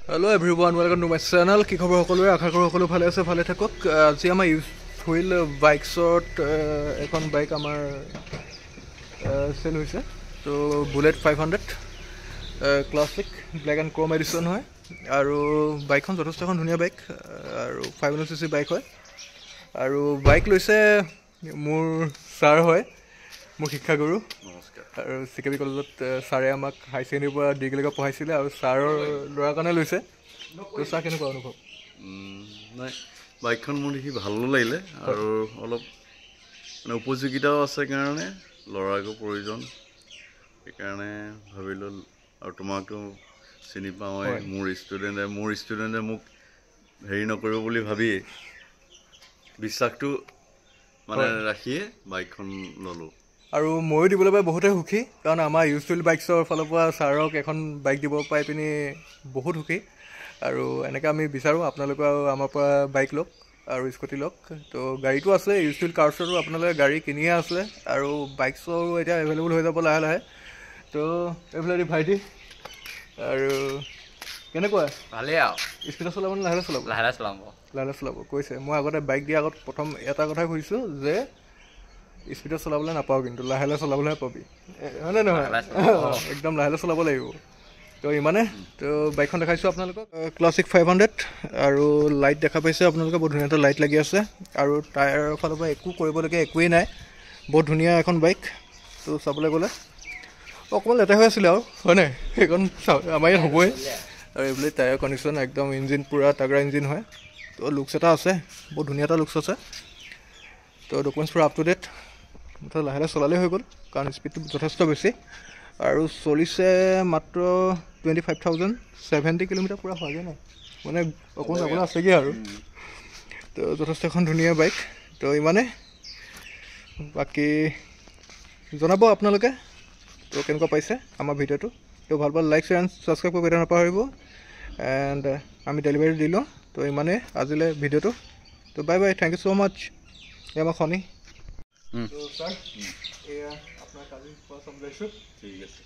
Hello everyone, welcome to my channel. কি খবৰ সকলোৰে আশা কৰোঁ সকলো ভালে আছে ভালে থাকক আজি আমাৰ ইউজ হুইল বাইকছত এখন বাইক আমাৰ সেল হৈছে তো বুলেট 500 ক্লাছিক ব্লেক এণ্ড ক্ৰম এডিশ্যন হয় আৰু বাইকখন যথেষ্ট এখন ধুনীয়া বাইক আৰু 500cc বাইক হয় আৰু বাইক লৈছে মোৰ ছাৰ হয় মোৰ শিক্ষাগুৰু নমস্কাৰ আৰু চিকেবি কলেজত ছাৰে আমাক হাই ছেকেণ্ডেৰীৰ পৰা ডিগ্ৰীলৈকে পঢ়াইছিলে আৰু ছাৰৰ ল'ৰাৰ কাৰণে লৈছে তো ছাৰ কেনেকুৱা অনুভৱ নাই বাইকখন মোৰ দেখি ভালো লাগিলে আৰু অলপ মানে উপযোগিতাও আছে কাৰণে ল'ৰাকো প্ৰয়োজন সেইকাৰণে ভাবিলোঁ আৰু তোমাকতো চিনি পাওঁৱেই মোৰ ষ্টুডেণ্টে মোক হেৰি নকৰিব বুলি ভাবিয়ে বিশ্বাসটো মানে ৰাখিয়ে বাইকখন ল'লোঁ আৰু ময়ো দিবলৈ পাই বহুতে সুখী কাৰণ আমাৰ ইউজ হুইল বাইকছৰ ফালৰ পৰা ছাৰক এখন বাইক দিব পাই পিনি বহুত সুখী আৰু এনেকৈ আমি বিচাৰোঁ আপোনালোকে আমাৰ পৰা বাইক লওক আৰু স্কুটি লওক তো গাড়ীটো আছে ইউজ হুইল কাৰ্ছৰো আপোনালোকে গাড়ী কিনিয়ে আছে আৰু বাইকছৰো এতিয়া এভেইলেবল হৈ যাব লাহে লাহে তো এইফালে ভাইটি আৰু কেনেকুৱা ভালেই আৰু স্পীডত চলাব নে লাহে চলাব লাহে চলাব কৈছে মই আগতে বাইক দিয়াৰ আগত প্ৰথম এটা কথা কৈছোঁ যে স্পীডত চলাবলৈ নাপাওঁ কিন্তু লাহে লাহে চলাবলৈহে পাবি হয়নে নহয় একদম লাহে লাহে চলাব লাগিব তো ইমানে তো বাইকখন দেখাইছোঁ আপোনালোকক ক্লাছিক 500 আৰু লাইট দেখা পাইছে আপোনালোকে বহুত ধুনীয়া এটা লাইট লাগি আছে আৰু টায়াৰৰ ফালৰ পৰা একো কৰিবলগীয়া একোৱেই নাই বহুত ধুনীয়া এখন বাইক তো চাবলৈ গ'লে অকণমান লেতেৰা হৈ আছিলে আৰু হয়নে সেইখন আমাৰ ইয়াত হ'বই আৰু এইবুলি টায়াৰ কণ্ডিশ্যন একদম ইঞ্জিন পূৰা তাগৰা ইঞ্জিন হয় তো লুকছ এটা আছে বহুত ধুনীয়া এটা লুকছ আছে তো ডকুমেণ্টছ পূৰা আপ টু ডেট মুঠতে লাহে লাহে চলালেই হৈ গ'ল কাৰণ স্পীডটো যথেষ্ট বেছি আৰু চলিছে মাত্ৰ 25,070 কিলোমিটাৰ পূৰা হোৱাগৈ নাই মানে অকণমান যাবলৈ আছেগৈ আৰু তো যথেষ্ট এখন ধুনীয়া বাইক তো ইমানে বাকী জনাব আপোনালোকে তো কেনেকুৱা পাইছে আমাৰ ভিডিঅ'টো তো ভাল লাইক শ্বেয়াৰ এণ্ড ছাবস্ক্ৰাইব কৰি নাপাহৰিব এণ্ড আমি ডেলিভাৰী দি লওঁ তো ইমানে আজিলৈ ভিডিঅ'টো তো bye bye thank you so' মাছ এয়া আমাৰ খনি তো ছাৰ এয়া আপোনাৰ কালি পৰা চম্ভাইছোঁ ঠিক আছে